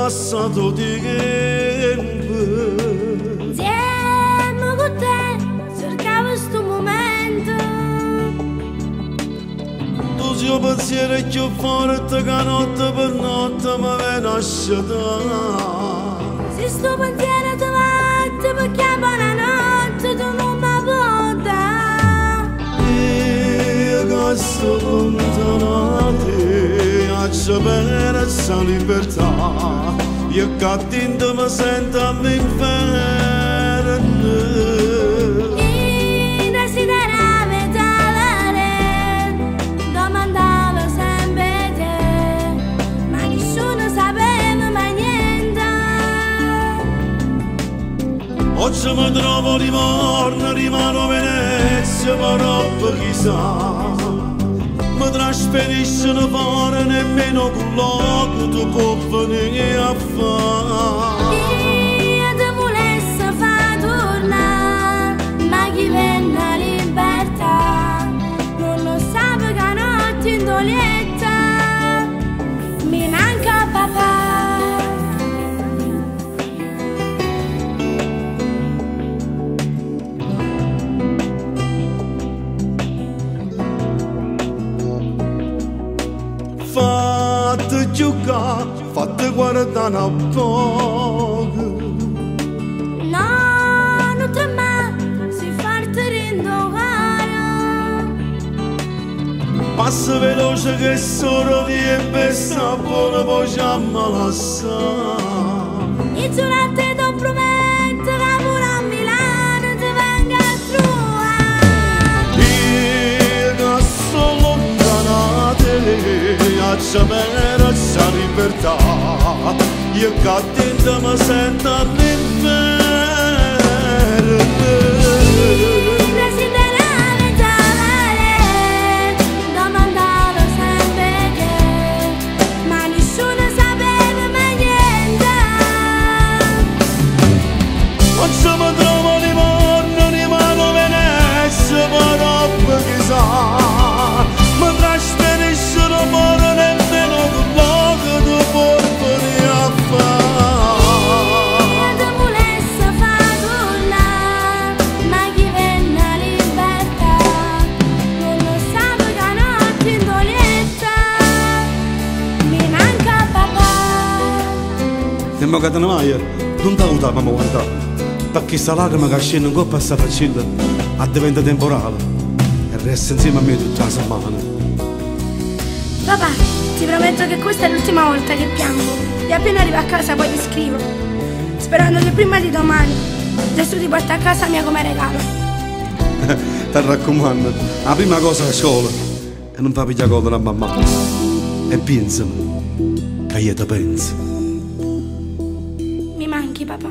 passato tempo. Insieme con te cercavo sto momento. Tu sei pensiero più forte che notte per notte mi viene a sciatare. Se sto pensiero ti batte perché buonanotte tu non mi puoi dare. Io che sto lontano a sapere questa libertà, io che dentro mi sento all'inferno. E desideravo talare, domandavo sempre te, ma nessuno sapeva mai niente. Oggi mi trovo di morno, rimano a Venezia, però chissà mi trasferiscono fuori, nemmeno con l'occhio tu puoi venire a fare. Io ti volessi far tornare, ma chi venne a libertà non lo sa che notte in dolietta mi manca papà. Fate giocare, fate guardare un po'. No, non tremare, si farti rinnovare. Passa veloce che solo di e besta buona poi ci ammalassa. E giurate ti prometto che pure a Milano ti venga a trovare. Io che sono lontanate a sapere questa libertà, io che dentro mi sento all'inferno. Desideravo talare, domandavo sempre te, ma nessuno sapeva mai niente. Oggi mi trovo di morno, rimano a Venezia, però chissà mi trasferiscono fuori, nemmeno con l'occhio tu puoi venire a fare. Io ti volessi far tornare, ma chi venne a libertà non lo sa che notte in dolietta mi manca papà. E mo che te ne vai, non ti aiuta mamma guarda, perché sta lacrima che scende in coppa a sta faccenda diventa temporale e resta insieme a me tutta la settimana. Papà, ti prometto che questa è l'ultima volta che piango e appena arrivo a casa poi ti scrivo, sperando che prima di domani Gesù ti porta a casa mia come regalo. Ti raccomando, la prima cosa è la scuola e non fa pigliare coda da mamma. E pensami, che io ti penso. Mi manchi papà.